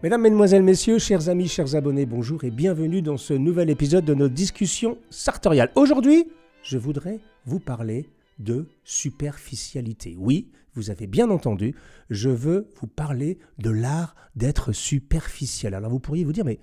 Mesdames, Mesdemoiselles, Messieurs, chers amis, chers abonnés, bonjour et bienvenue dans ce nouvel épisode de notre discussion sartoriale. Aujourd'hui, je voudrais vous parler de superficialité. Oui, vous avez bien entendu, je veux vous parler de l'art d'être superficiel. Alors vous pourriez vous dire, mais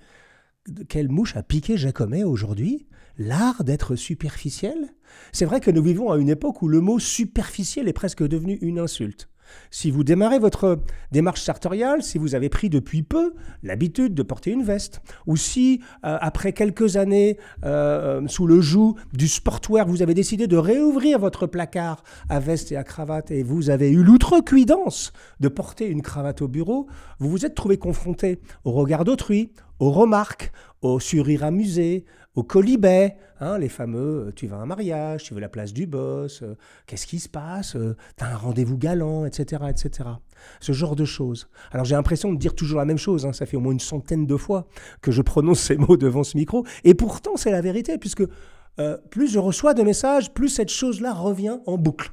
quelle mouche a piqué Jacomet aujourd'hui? L'art d'être superficiel? C'est vrai que nous vivons à une époque où le mot superficiel est presque devenu une insulte. Si vous démarrez votre démarche sartoriale, si vous avez pris depuis peu l'habitude de porter une veste, ou si, après quelques années, sous le joug du sportwear, vous avez décidé de réouvrir votre placard à veste et à cravate, et vous avez eu l'outrecuidance de porter une cravate au bureau, vous vous êtes trouvé confronté au regard d'autrui, aux remarques, au sourire amusé, au colibet, hein, les fameux « tu vas à un mariage, tu veux la place du boss, qu'est-ce qui se passe, t'as un rendez-vous galant, etc. etc. » Ce genre de choses. Alors j'ai l'impression de dire toujours la même chose, hein, ça fait au moins une centaine de fois que je prononce ces mots devant ce micro, et pourtant c'est la vérité, puisque plus je reçois de messages, plus cette chose-là revient en boucle.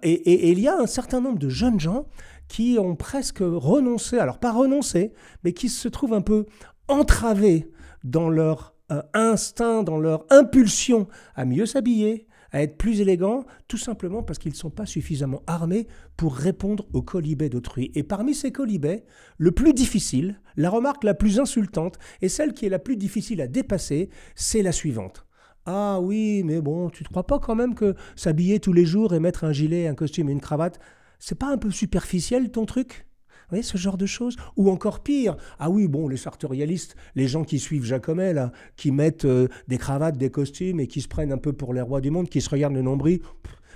Et il y a un certain nombre de jeunes gens qui ont presque renoncé, alors pas renoncé, mais qui se trouvent un peu entravés dans leur instinct, dans leur impulsion à mieux s'habiller, à être plus élégants, tout simplement parce qu'ils ne sont pas suffisamment armés pour répondre aux colibets d'autrui. Et parmi ces colibets, le plus difficile, la remarque la plus insultante, et celle qui est la plus difficile à dépasser, c'est la suivante. « Ah oui, mais bon, tu ne crois pas quand même que s'habiller tous les jours et mettre un gilet, un costume et une cravate, c'est pas un peu superficiel ton truc ?» Vous voyez, ce genre de choses. Ou encore pire, ah oui, bon, les sartorialistes, les gens qui suivent Jacomet, là, qui mettent des cravates, des costumes et qui se prennent un peu pour les rois du monde, qui se regardent le nombril,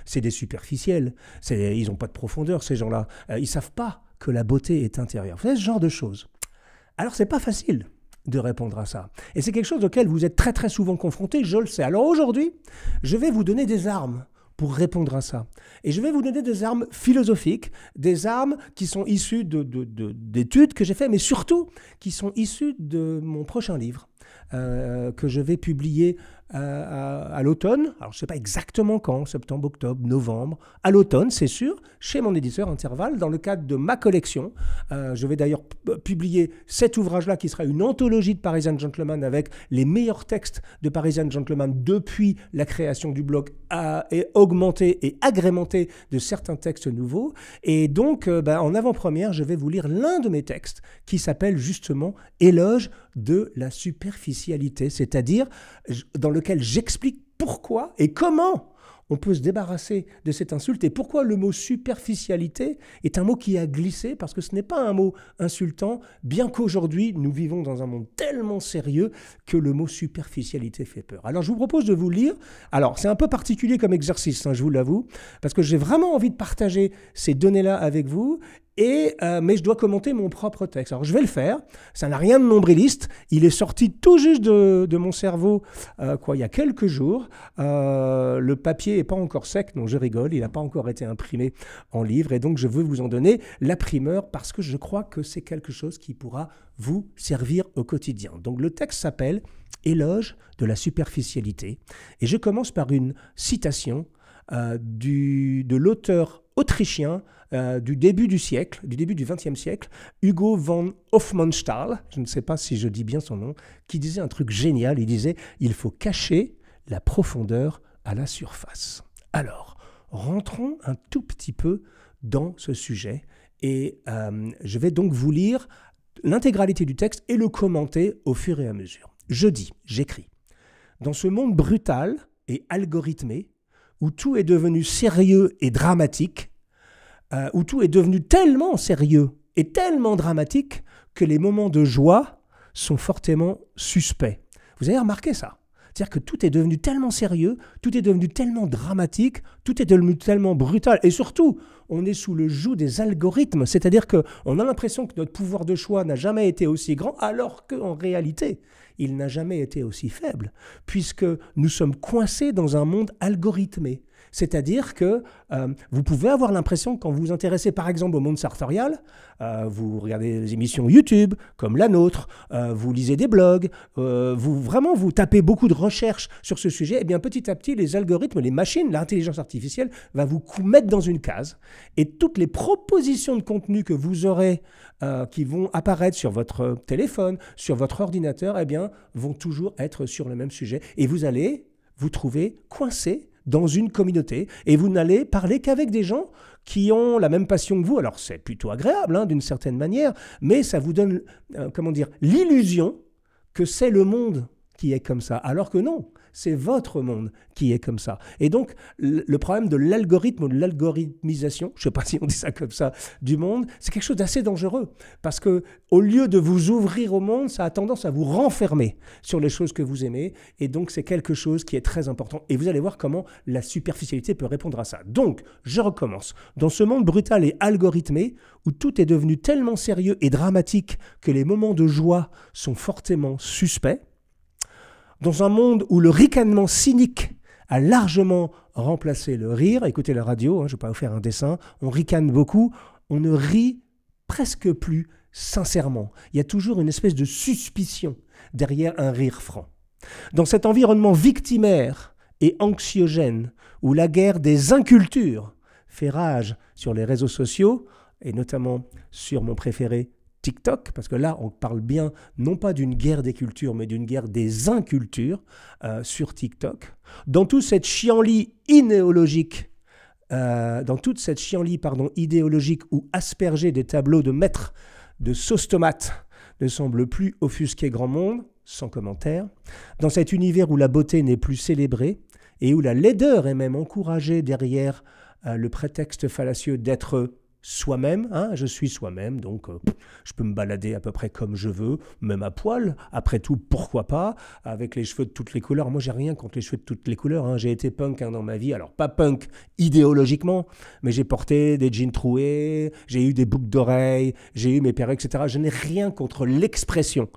c'est des superficiels. Ils n'ont pas de profondeur, ces gens-là. Ils ne savent pas que la beauté est intérieure. Vous voyez, ce genre de choses. Alors, c'est pas facile de répondre à ça. Et c'est quelque chose auquel vous êtes très très souvent confrontés, je le sais. Alors aujourd'hui, je vais vous donner des armes pour répondre à ça. Et je vais vous donner des armes philosophiques, des armes qui sont issues d'études que j'ai faites, mais surtout qui sont issues de mon prochain livre, que je vais publier à l'automne. Alors je ne sais pas exactement quand, septembre, octobre, novembre, à l'automne, c'est sûr, chez mon éditeur Intervalle, dans le cadre de ma collection. Je vais d'ailleurs publier cet ouvrage-là qui sera une anthologie de Parisian Gentleman avec les meilleurs textes de Parisian Gentleman depuis la création du blog et augmenté et agrémenté de certains textes nouveaux. Et donc, en avant-première, je vais vous lire l'un de mes textes qui s'appelle justement « Éloge de la superficialité », c'est-à-dire dans lequel j'explique pourquoi et comment on peut se débarrasser de cette insulte et pourquoi le mot superficialité est un mot qui a glissé, parce que ce n'est pas un mot insultant, bien qu'aujourd'hui nous vivons dans un monde tellement sérieux que le mot superficialité fait peur. Alors je vous propose de vous lire, alors c'est un peu particulier comme exercice, hein, je vous l'avoue, parce que j'ai vraiment envie de partager ces données-là avec vous, mais je dois commenter mon propre texte. Alors je vais le faire, ça n'a rien de nombriliste, il est sorti tout juste de mon cerveau il y a quelques jours. Le papier n'est pas encore sec, non je rigole, il n'a pas encore été imprimé en livre, et donc je veux vous en donner la primeur parce que je crois que c'est quelque chose qui pourra vous servir au quotidien. Donc le texte s'appelle « Éloge de la superficialité » et je commence par une citation de l'auteur autrichien du début du siècle, du début du XXe siècle, Hugo von Hofmannsthal, je ne sais pas si je dis bien son nom, qui disait un truc génial, il disait « Il faut cacher la profondeur à la surface ». Alors, rentrons un tout petit peu dans ce sujet et je vais donc vous lire l'intégralité du texte et le commenter au fur et à mesure. J'écris « Dans ce monde brutal et algorithmé, où tout est devenu sérieux et dramatique, où tout est devenu tellement sérieux et tellement dramatique que les moments de joie sont fortement suspects. » Vous avez remarqué ça? C'est-à-dire que tout est devenu tellement sérieux, tout est devenu tellement dramatique, tout est devenu tellement brutal. Et surtout, on est sous le joug des algorithmes. C'est-à-dire qu'on a l'impression que notre pouvoir de choix n'a jamais été aussi grand, alors qu'en réalité, il n'a jamais été aussi faible, puisque nous sommes coincés dans un monde algorithmé. C'est-à-dire que vous pouvez avoir l'impression, quand vous vous intéressez par exemple au monde sartorial, vous regardez des émissions YouTube comme la nôtre, vous lisez des blogs, vous tapez beaucoup de recherches sur ce sujet, et bien petit à petit, les algorithmes, les machines, l'intelligence artificielle va vous mettre dans une case. Et toutes les propositions de contenu que vous aurez, qui vont apparaître sur votre téléphone, sur votre ordinateur, eh bien, vont toujours être sur le même sujet. Et vous allez vous trouver coincé dans une communauté, et vous n'allez parler qu'avec des gens qui ont la même passion que vous. Alors c'est plutôt agréable, hein, d'une certaine manière, mais ça vous donne, l'illusion que c'est le monde qui est comme ça, alors que non, c'est votre monde qui est comme ça. Et donc, le problème de l'algorithme ou de l'algorithmisation, je ne sais pas si on dit ça comme ça, du monde, c'est quelque chose d'assez dangereux. Parce que au lieu de vous ouvrir au monde, ça a tendance à vous renfermer sur les choses que vous aimez. Et donc, c'est quelque chose qui est très important. Et vous allez voir comment la superficialité peut répondre à ça. Donc, je recommence. Dans ce monde brutal et algorithmé, où tout est devenu tellement sérieux et dramatique que les moments de joie sont fortement suspects, dans un monde où le ricanement cynique a largement remplacé le rire, écoutez la radio, hein, je ne vais pas vous faire un dessin, on ricane beaucoup, on ne rit presque plus sincèrement. Il y a toujours une espèce de suspicion derrière un rire franc. Dans cet environnement victimaire et anxiogène, où la guerre des incultures fait rage sur les réseaux sociaux, et notamment sur mon préféré, TikTok, parce que là, on parle bien, non pas d'une guerre des cultures, mais d'une guerre des incultures sur TikTok. Dans toute cette chienlit idéologique, idéologique où asperger des tableaux de maîtres de sauce tomate ne semble plus offusquer grand monde, sans commentaire. Dans cet univers où la beauté n'est plus célébrée et où la laideur est même encouragée derrière le prétexte fallacieux d'être soi-même, hein, je suis soi-même, donc je peux me balader à peu près comme je veux, même à poil, après tout, pourquoi pas, avec les cheveux de toutes les couleurs. Moi, j'ai rien contre les cheveux de toutes les couleurs, hein. J'ai été punk dans ma vie, alors pas punk idéologiquement, mais j'ai porté des jeans troués, j'ai eu des boucles d'oreilles, j'ai eu mes perruques, etc. Je n'ai rien contre l'expression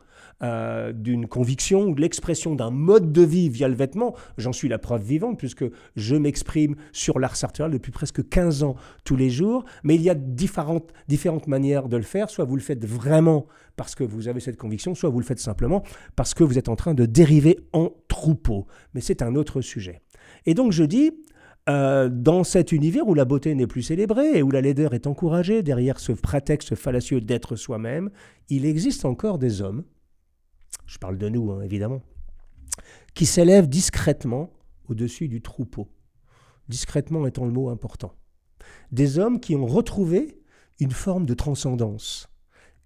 d'une conviction ou de l'expression d'un mode de vie via le vêtement. J'en suis la preuve vivante puisque je m'exprime sur l'art sartorial depuis presque 15 ans tous les jours, mais il y a différentes manières de le faire. Soit vous le faites vraiment parce que vous avez cette conviction, soit vous le faites simplement parce que vous êtes en train de dériver en troupeau. Mais c'est un autre sujet. Et donc je dis, dans cet univers où la beauté n'est plus célébrée et où la laideur est encouragée derrière ce prétexte fallacieux d'être soi-même, il existe encore des hommes, je parle de nous, hein, évidemment, qui s'élèvent discrètement au-dessus du troupeau. Discrètement étant le mot important. Des hommes qui ont retrouvé une forme de transcendance,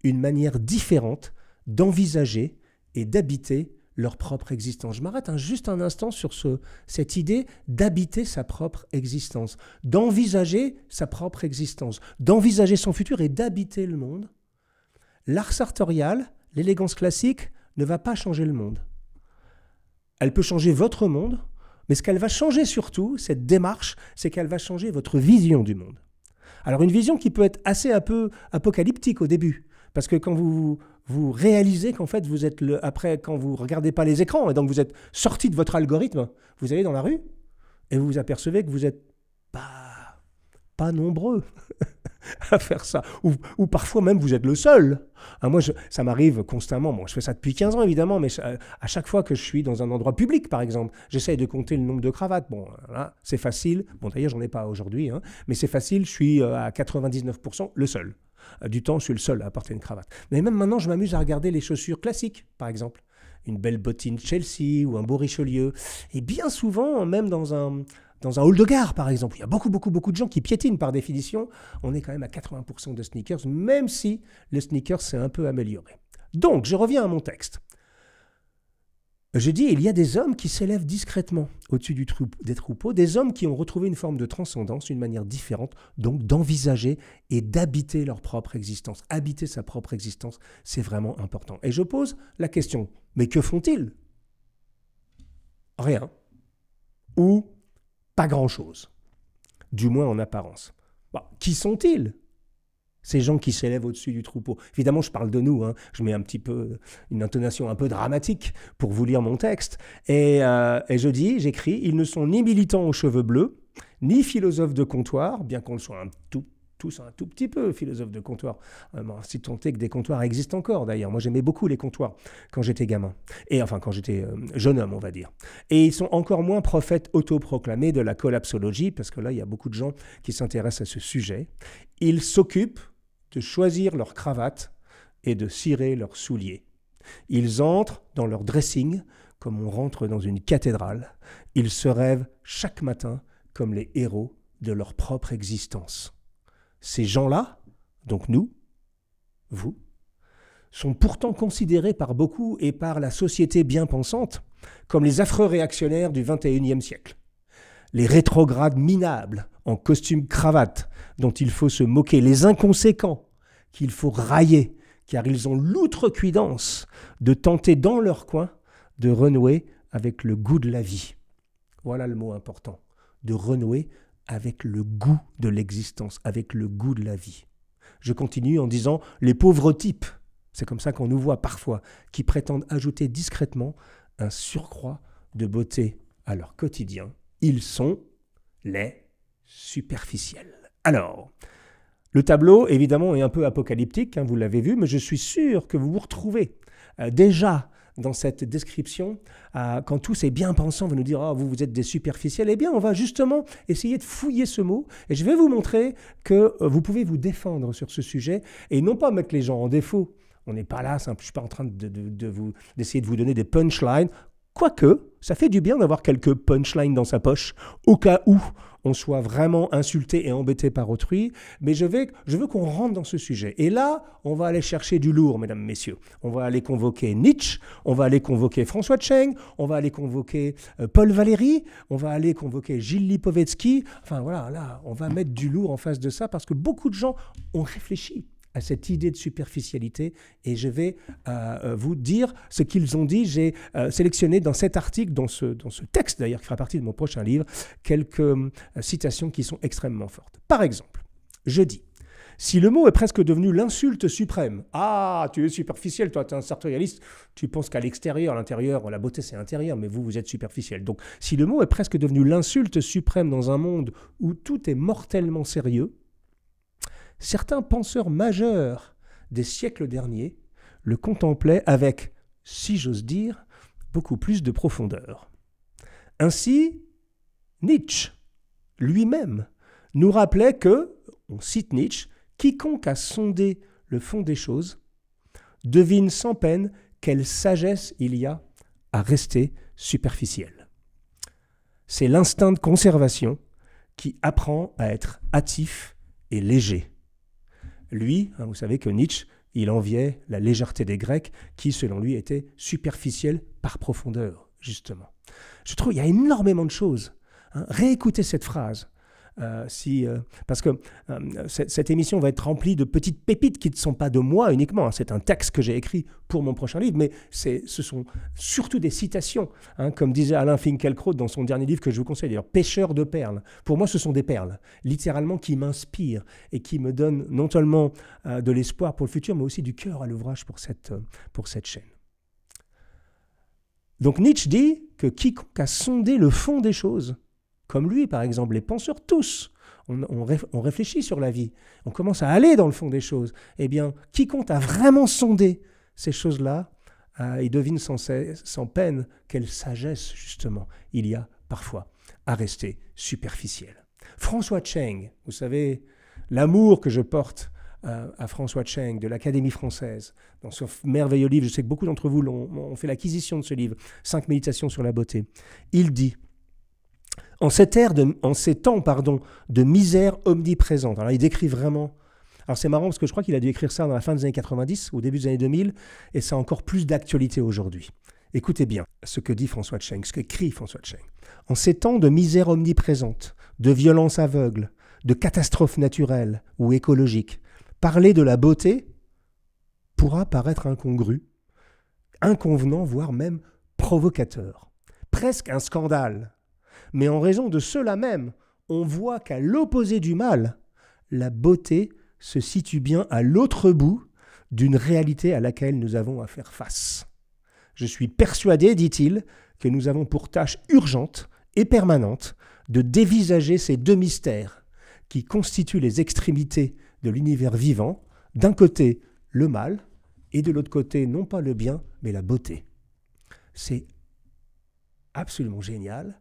une manière différente d'envisager et d'habiter leur propre existence. Je m'arrête juste un instant sur cette idée d'habiter sa propre existence, d'envisager sa propre existence, d'envisager son futur et d'habiter le monde. L'art sartorial, l'élégance classique, ne va pas changer le monde. Elle peut changer votre monde, mais ce qu'elle va changer surtout, cette démarche, c'est qu'elle va changer votre vision du monde. Alors une vision qui peut être assez un peu apocalyptique au début, parce que quand vous réalisez qu'en fait vous êtes après, quand vous regardez pas les écrans, et donc vous êtes sorti de votre algorithme, vous allez dans la rue, et vous vous apercevez que vous n'êtes pas nombreux à faire ça. Ou parfois même vous êtes le seul. Moi, ça m'arrive constamment. Bon, je fais ça depuis 15 ans, évidemment, mais à chaque fois que je suis dans un endroit public, par exemple, j'essaye de compter le nombre de cravates. Bon, là, c'est facile. Bon, d'ailleurs, j'en ai pas aujourd'hui, hein, mais c'est facile. Je suis à 99% le seul. Du temps, je suis le seul à porter une cravate. Mais même maintenant, je m'amuse à regarder les chaussures classiques, par exemple. Une belle bottine Chelsea ou un beau Richelieu. Et bien souvent, même dans un hall de gare, par exemple, il y a beaucoup de gens qui piétinent par définition. On est quand même à 80% de sneakers, même si le sneaker s'est un peu amélioré. Donc, je reviens à mon texte. Je dis, il y a des hommes qui s'élèvent discrètement au-dessus des troupeaux, des hommes qui ont retrouvé une forme de transcendance, une manière différente, donc d'envisager et d'habiter leur propre existence. Habiter sa propre existence, c'est vraiment important. Et je pose la question, mais que font-ils? Rien. Ou pas grand-chose. Du moins en apparence. Bon, qui sont-ils? Ces gens qui s'élèvent au-dessus du troupeau. Évidemment, je parle de nous, hein. Je mets un petit peu une intonation un peu dramatique pour vous lire mon texte. Et j'écris, ils ne sont ni militants aux cheveux bleus, ni philosophe de comptoir, bien qu'on le soit tous un tout petit peu philosophe de comptoir, si tant est que des comptoirs existent encore d'ailleurs. Moi j'aimais beaucoup les comptoirs quand j'étais gamin, et enfin quand j'étais jeune homme on va dire. Et ils sont encore moins prophètes autoproclamés de la collapsologie, parce que là il y a beaucoup de gens qui s'intéressent à ce sujet. Ils s'occupent de choisir leur cravate et de cirer leurs souliers. Ils entrent dans leur dressing comme on rentre dans une cathédrale. Ils se rêvent chaque matin comme les héros de leur propre existence. Ces gens-là, donc nous, vous, sont pourtant considérés par beaucoup et par la société bien pensante comme les affreux réactionnaires du XXIe siècle. Les rétrogrades minables en costume cravate dont il faut se moquer, les inconséquents qu'il faut railler car ils ont l'outrecuidance de tenter dans leur coin de renouer avec le goût de la vie. Voilà le mot important, de renouer avec le goût de l'existence, avec le goût de la vie. Je continue en disant les pauvres types, c'est comme ça qu'on nous voit parfois, qui prétendent ajouter discrètement un surcroît de beauté à leur quotidien. Ils sont les superficiels. Alors, le tableau, évidemment, est un peu apocalyptique, vous l'avez vu, mais je suis sûr que vous vous retrouvez déjà dans cette description, quand tous ces bien-pensants vont nous dire « Ah, vous êtes des superficiels », eh bien, on va justement essayer de fouiller ce mot, et je vais vous montrer que vous pouvez vous défendre sur ce sujet, et non pas mettre les gens en défaut. On n'est pas là, je ne suis pas en train d'essayer de vous donner des punchlines, quoique, ça fait du bien d'avoir quelques punchlines dans sa poche, au cas où on soit vraiment insulté et embêté par autrui, mais je veux qu'on rentre dans ce sujet. Et là, on va aller chercher du lourd, mesdames, messieurs. On va aller convoquer Nietzsche, on va aller convoquer François Cheng, on va aller convoquer Paul Valéry, on va aller convoquer Gilles Lipovetsky. Enfin voilà, là, on va mettre du lourd en face de ça, parce que beaucoup de gens ont réfléchi à cette idée de superficialité, et je vais vous dire ce qu'ils ont dit. J'ai sélectionné dans cet article, dans ce texte d'ailleurs, qui fera partie de mon prochain livre, quelques citations qui sont extrêmement fortes. Par exemple, je dis « Si le mot est presque devenu l'insulte suprême, « Ah, tu es superficiel, toi, tu es un sartorialiste, tu penses qu'à l'extérieur, à l'intérieur, la beauté c'est intérieur, mais vous êtes superficiel. » Donc, si le mot est presque devenu l'insulte suprême dans un monde où tout est mortellement sérieux, certains penseurs majeurs des siècles derniers le contemplaient avec, si j'ose dire, beaucoup plus de profondeur. Ainsi, Nietzsche lui-même nous rappelait que, on cite Nietzsche, « Quiconque a sondé le fond des choses devine sans peine quelle sagesse il y a à rester superficiel. » C'est l'instinct de conservation qui apprend à être hâtif et léger. Lui, vous savez que Nietzsche, il enviait la légèreté des Grecs qui, selon lui, étaient superficiels par profondeur, justement. Je trouve qu'il y a énormément de choses. Réécoutez cette phrase. Parce que cette émission va être remplie de petites pépites qui ne sont pas de moi uniquement. C'est un texte que j'ai écrit pour mon prochain livre, mais ce sont surtout des citations. Comme disait Alain Finkielkraut dans son dernier livre que je vous conseille d'ailleurs, Pêcheur de perles. Pour moi, ce sont des perles, littéralement, qui m'inspirent et qui me donnent non seulement de l'espoir pour le futur, mais aussi du cœur à l'ouvrage pour cette chaîne. Donc Nietzsche dit que quiconque a sondé le fond des choses, comme lui, par exemple, les penseurs, tous, on réfléchit sur la vie, on commence à aller dans le fond des choses. Eh bien, quiconque a vraiment sondé ces choses-là, il devine sans peine quelle sagesse, justement, il y a parfois à rester superficiel. François Cheng, vous savez, l'amour que je porte à François Cheng de l'Académie française, dans ce merveilleux livre, je sais que beaucoup d'entre vous ont fait l'acquisition de ce livre, 5 méditations sur la beauté. Il dit: en ces temps de misère omniprésente. Alors il décrit vraiment... Alors c'est marrant parce que je crois qu'il a dû écrire ça dans la fin des années 90, au début des années 2000, et ça a encore plus d'actualité aujourd'hui. Écoutez bien ce que dit François Cheng, ce qu'écrit François Cheng. En ces temps de misère omniprésente, de violence aveugle, de catastrophes naturelles ou écologiques, parler de la beauté pourra paraître incongru, inconvenant, voire même provocateur. Presque un scandale. Mais en raison de cela même, on voit qu'à l'opposé du mal, la beauté se situe bien à l'autre bout d'une réalité à laquelle nous avons à faire face. Je suis persuadé, dit-il, que nous avons pour tâche urgente et permanente de dévisager ces deux mystères qui constituent les extrémités de l'univers vivant. D'un côté, le mal, et de l'autre côté, non pas le bien, mais la beauté. C'est absolument génial.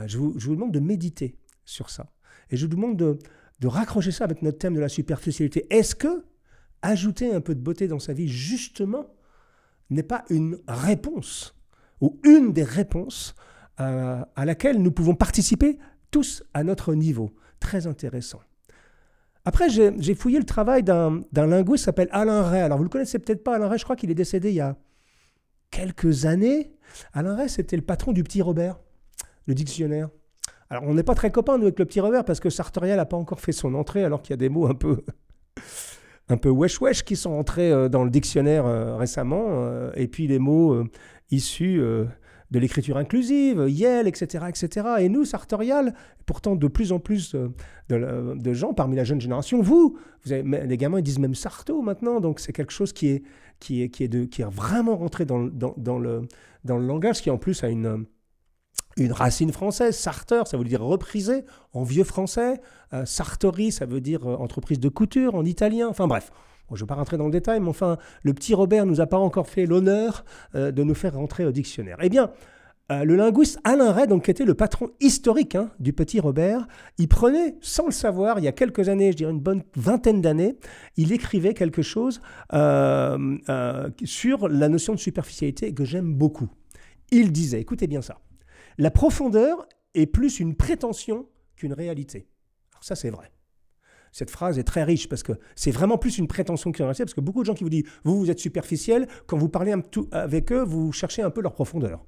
Je vous demande de méditer sur ça. Et je vous demande de raccrocher ça avec notre thème de la superficialité. Est-ce que ajouter un peu de beauté dans sa vie, justement, n'est pas une réponse, ou une des réponses à laquelle nous pouvons participer tous à notre niveau? Très intéressant. Après, j'ai fouillé le travail d'un linguiste qui s'appelle Alain Rey. Alors, vous ne le connaissez peut-être pas, Alain Rey, je crois qu'il est décédé il y a quelques années. Alain Rey, c'était le patron du Petit Robert, le dictionnaire. Alors, on n'est pas très copains, nous, avec le Petit Robert, parce que Sartorial n'a pas encore fait son entrée, alors qu'il y a des mots un peu wesh-wesh qui sont entrés dans le dictionnaire récemment, et puis les mots issus de l'écriture inclusive, Yale, etc., etc. Et nous, Sartorial, pourtant de plus en plus de gens parmi la jeune génération, vous avez, les gamins ils disent même Sarto maintenant, donc c'est quelque chose qui est vraiment rentré dans le langage, qui en plus a une racine française. Sarteur, ça veut dire repriser en vieux français. Sartori, ça veut dire entreprise de couture en italien. Enfin bref, bon, je ne vais pas rentrer dans le détail, mais enfin, le Petit Robert ne nous a pas encore fait l'honneur de nous faire rentrer au dictionnaire. Eh bien, le linguiste Alain Rey, donc, qui était le patron historique du Petit Robert, il prenait, sans le savoir, il y a quelques années, je dirais une bonne vingtaine d'années, il écrivait quelque chose sur la notion de superficialité que j'aime beaucoup. Il disait, écoutez bien ça, la profondeur est plus une prétention qu'une réalité. Alors ça, c'est vrai. Cette phrase est très riche parce que c'est vraiment plus une prétention qu'une réalité, parce que beaucoup de gens qui vous disent « vous êtes superficiel », quand vous parlez avec eux, vous cherchez un peu leur profondeur.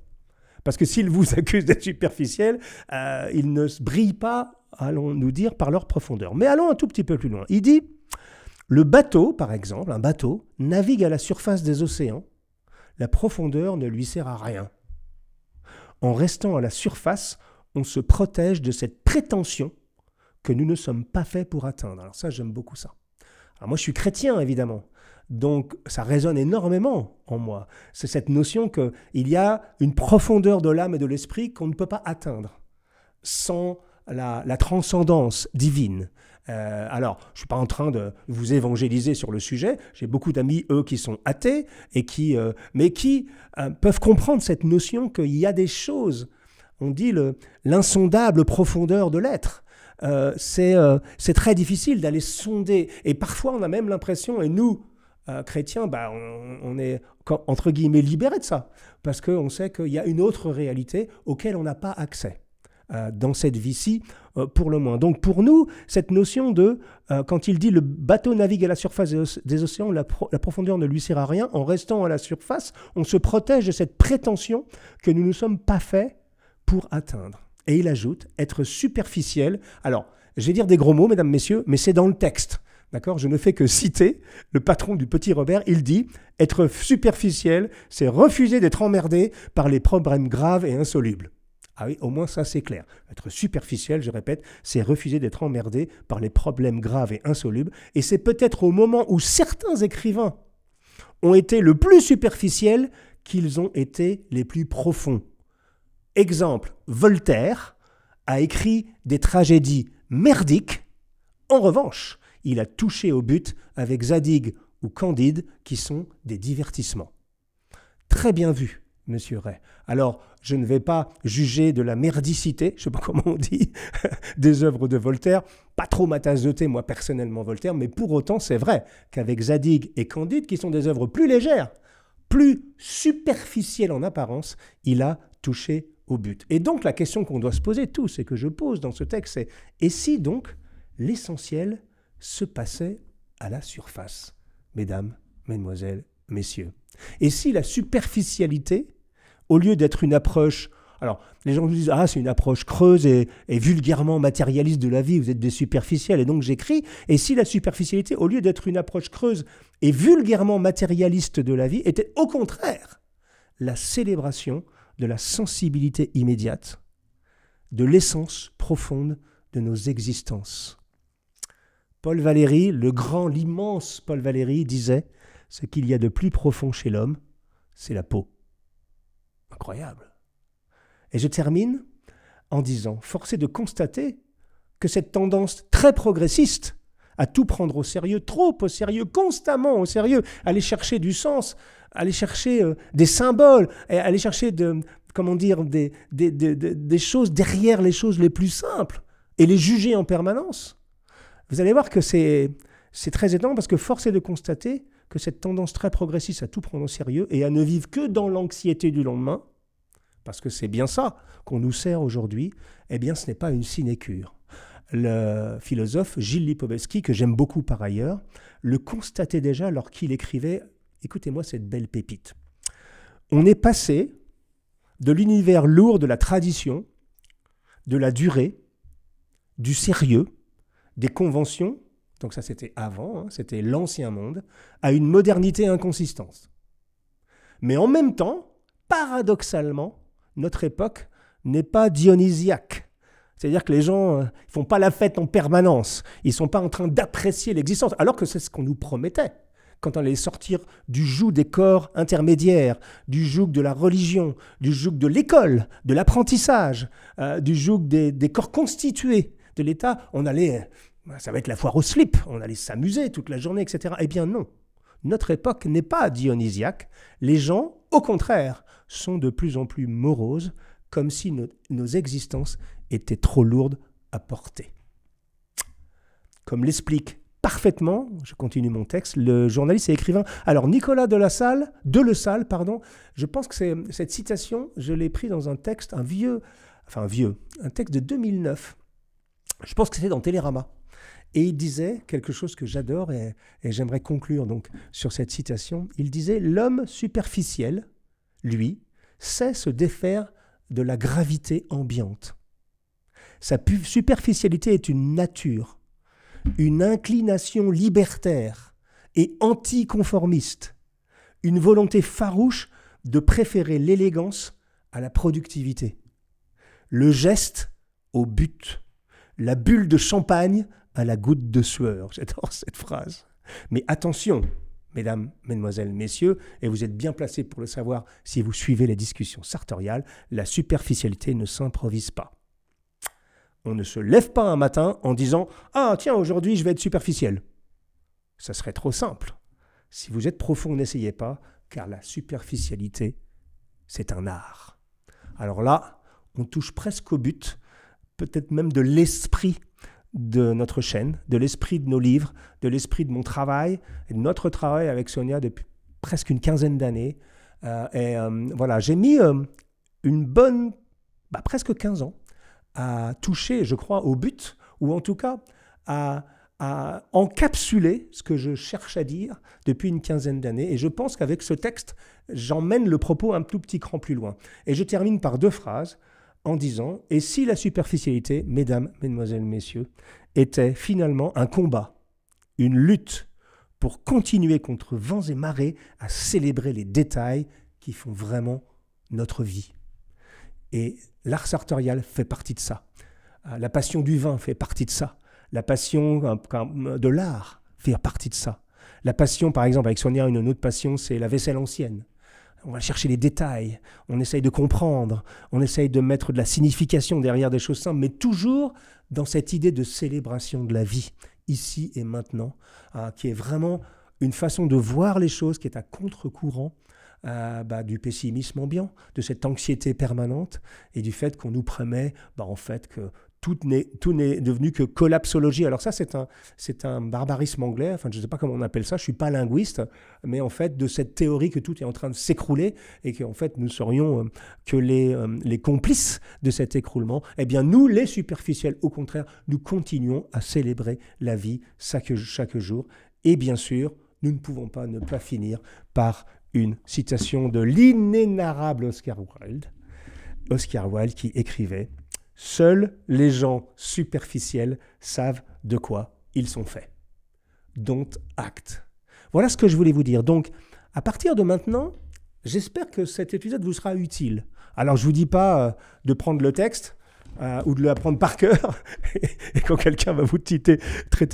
Parce que s'ils vous accusent d'être superficiel, ils ne se brillent pas, allons-nous dire, par leur profondeur. Mais allons un tout petit peu plus loin. Il dit « le bateau, par exemple, un bateau, navigue à la surface des océans. La profondeur ne lui sert à rien. En restant à la surface, on se protège de cette prétention que nous ne sommes pas faits pour atteindre. » Alors ça, j'aime beaucoup ça. Alors moi, je suis chrétien, évidemment. Donc, ça résonne énormément en moi. C'est cette notion qu'il y a une profondeur de l'âme et de l'esprit qu'on ne peut pas atteindre sans la transcendance divine. Alors, je ne suis pas en train de vous évangéliser sur le sujet. J'ai beaucoup d'amis, eux, qui sont athées, et mais qui peuvent comprendre cette notion qu'il y a des choses, on dit l'insondable profondeur de l'être. C'est très difficile d'aller sonder. Et parfois, on a même l'impression, et nous, chrétiens, on est, entre guillemets, libérés de ça. Parce qu'on sait qu'il y a une autre réalité auquel on n'a pas accès dans cette vie-ci, pour le moins. Donc pour nous, cette notion de, quand il dit le bateau navigue à la surface des océans, la profondeur ne lui sert à rien, en restant à la surface, on se protège de cette prétention que nous ne sommes pas faits pour atteindre. Et il ajoute, être superficiel. Alors, je vais dire des gros mots, mesdames, messieurs, mais c'est dans le texte. D'accord ? Je ne fais que citer le patron du Petit Robert. Il dit « Être superficiel, c'est refuser d'être emmerdé par les problèmes graves et insolubles. » Ah oui, au moins ça c'est clair. Être superficiel, je répète, c'est refuser d'être emmerdé par les problèmes graves et insolubles. Et c'est peut-être au moment où certains écrivains ont été le plus superficiels qu'ils ont été les plus profonds. Exemple, Voltaire a écrit des tragédies merdiques. En revanche, il a touché au but avec Zadig ou Candide, qui sont des divertissements. Très bien vu, monsieur Rey. Alors, je ne vais pas juger de la merdicité, je ne sais pas comment on dit, des œuvres de Voltaire. Pas trop ma tasse de thé, moi, personnellement, Voltaire, mais pour autant, c'est vrai qu'avec Zadig et Candide, qui sont des œuvres plus légères, plus superficielles en apparence, il a touché au but. Et donc, la question qu'on doit se poser tous, et que je pose dans ce texte, c'est « et si donc l'essentiel se passait à la surface, mesdames, mesdemoiselles, messieurs. Et si la superficialité, au lieu d'être une approche, alors les gens nous disent « Ah, c'est une approche creuse et vulgairement matérialiste de la vie, vous êtes des superficiels. » Et donc j'écris « Et si la superficialité, au lieu d'être une approche creuse et vulgairement matérialiste de la vie, était au contraire la célébration de la sensibilité immédiate, de l'essence profonde de nos existences. » Paul Valéry, le grand, l'immense Paul Valéry disait « Ce qu'il y a de plus profond chez l'homme, c'est la peau. » Incroyable. Et je termine en disant « Force est de constater que cette tendance très progressiste à tout prendre au sérieux, trop au sérieux, constamment au sérieux, aller chercher du sens, aller chercher des symboles, aller chercher des choses derrière les choses les plus simples et les juger en permanence. » Vous allez voir que c'est très étonnant parce que force est de constater que cette tendance très progressiste à tout prendre au sérieux et à ne vivre que dans l'anxiété du lendemain, parce que c'est bien ça qu'on nous sert aujourd'hui, eh bien ce n'est pas une sinécure. Le philosophe Gilles Lipovetsky, que j'aime beaucoup par ailleurs, le constatait déjà lorsqu'il écrivait, écoutez-moi cette belle pépite. On est passé de l'univers lourd de la tradition, de la durée, du sérieux, des conventions, donc ça c'était avant, c'était l'ancien monde, à une modernité inconsistante. Mais en même temps, paradoxalement, notre époque n'est pas dionysiaque. C'est-à-dire que les gens ne font pas la fête en permanence. Ils ne sont pas en train d'apprécier l'existence, alors que c'est ce qu'on nous promettait. Quand on allait sortir du joug des corps intermédiaires, du joug de la religion, du joug de l'école, de l'apprentissage, du joug des corps constitués de l'État, ça va être la foire au slip, on allait s'amuser toute la journée, etc. Eh bien non, notre époque n'est pas dionysiaque. Les gens, au contraire, sont de plus en plus moroses, comme si nos existences étaient trop lourdes à porter. Comme l'explique parfaitement, je continue mon texte, le journaliste et écrivain, alors Nicolas Delesalle, je pense que cette citation, je l'ai pris dans un texte, un texte de 2009, je pense que c'était dans Télérama. Et il disait quelque chose que j'adore et j'aimerais conclure donc sur cette citation. Il disait « L'homme superficiel, lui, sait se défaire de la gravité ambiante. Sa superficialité est une nature, une inclination libertaire et anticonformiste, une volonté farouche de préférer l'élégance à la productivité, le geste au but, la bulle de champagne à la goutte de sueur. » J'adore cette phrase. Mais attention, mesdames, mesdemoiselles, messieurs, et vous êtes bien placés pour le savoir si vous suivez les discussions sartoriales, la superficialité ne s'improvise pas. On ne se lève pas un matin en disant « Ah, tiens, aujourd'hui, je vais être superficiel. » Ça serait trop simple. Si vous êtes profond, n'essayez pas, car la superficialité, c'est un art. Alors là, on touche presque au but, peut-être même de l'esprit de notre chaîne, de l'esprit de nos livres, de l'esprit de mon travail, et de notre travail avec Sonia depuis presque une quinzaine d'années. Voilà, j'ai mis presque 15 ans à toucher, je crois, au but, ou en tout cas à encapsuler ce que je cherche à dire depuis une quinzaine d'années. Et je pense qu'avec ce texte, j'emmène le propos un tout petit cran plus loin. Et je termine par 2 phrases en disant « Et si la superficialité, mesdames, mesdemoiselles, messieurs, était finalement un combat, une lutte pour continuer contre vents et marées à célébrer les détails qui font vraiment notre vie. » Et l'art sartorial fait partie de ça. La passion du vin fait partie de ça. La passion de l'art fait partie de ça. La passion, par exemple, avec Sonia, une autre passion, c'est la vaisselle ancienne. On va chercher les détails, on essaye de comprendre, on essaye de mettre de la signification derrière des choses simples, mais toujours dans cette idée de célébration de la vie, ici et maintenant, qui est vraiment une façon de voir les choses qui est à contre-courant du pessimisme ambiant, de cette anxiété permanente et du fait qu'on nous promet en fait que tout n'est devenu que collapsologie. Alors ça, c'est un barbarisme anglais, enfin je ne sais pas comment on appelle ça, je ne suis pas linguiste, mais en fait de cette théorie que tout est en train de s'écrouler et qu'en fait nous serions que les complices de cet écroulement. Eh bien nous, les superficiels, au contraire, nous continuons à célébrer la vie chaque jour. Et bien sûr, nous ne pouvons pas ne pas finir par une citation de l'inénarrable Oscar Wilde. Oscar Wilde qui écrivait « Seuls les gens superficiels savent de quoi ils sont faits. Don't act. » Voilà ce que je voulais vous dire. Donc, à partir de maintenant, j'espère que cet épisode vous sera utile. Alors, je ne vous dis pas de prendre le texte ou de l'apprendre par cœur, et quand quelqu'un va vous traiter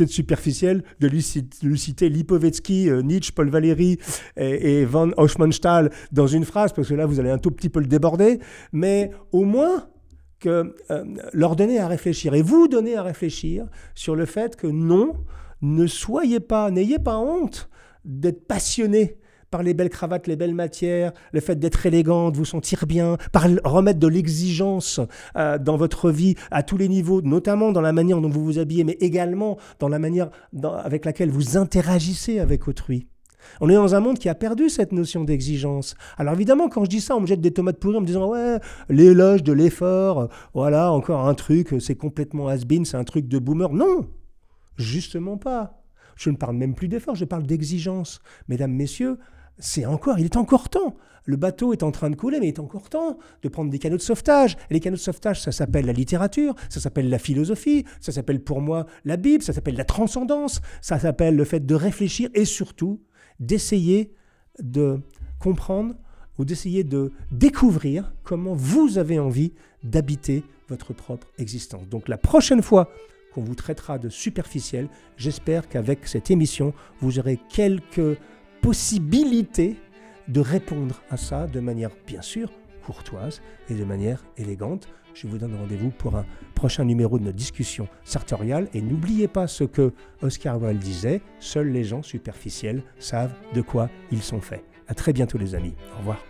de superficiel, de lui citer Lipovetsky, Nietzsche, Paul Valéry et von Hofmannsthal dans une phrase, parce que là, vous allez un tout petit peu le déborder, mais au moins que leur donner à réfléchir et vous donner à réfléchir sur le fait que non, n'ayez pas honte d'être passionné par les belles cravates, les belles matières, le fait d'être élégant, de vous sentir bien, par remettre de l'exigence dans votre vie à tous les niveaux, notamment dans la manière dont vous vous habillez, mais également dans la manière avec laquelle vous interagissez avec autrui. On est dans un monde qui a perdu cette notion d'exigence. Alors évidemment, quand je dis ça, on me jette des tomates pourries en me disant « Ouais, l'éloge de l'effort, voilà, encore un truc, c'est complètement has-been, c'est un truc de boomer. » Non, justement pas. Je ne parle même plus d'effort, je parle d'exigence. Mesdames, messieurs, il est encore temps. Le bateau est en train de couler, mais il est encore temps de prendre des canaux de sauvetage. Et les canaux de sauvetage, ça s'appelle la littérature, ça s'appelle la philosophie, ça s'appelle pour moi la Bible, ça s'appelle la transcendance, ça s'appelle le fait de réfléchir et surtout d'essayer de comprendre ou d'essayer de découvrir comment vous avez envie d'habiter votre propre existence. Donc la prochaine fois qu'on vous traitera de superficiel, j'espère qu'avec cette émission, vous aurez quelques possibilités de répondre à ça de manière bien sûr courtoise et de manière élégante. Je vous donne rendez-vous pour un prochain numéro de notre discussion sartoriale et n'oubliez pas ce que Oscar Wilde disait, seuls les gens superficiels savent de quoi ils sont faits. À très bientôt les amis, au revoir.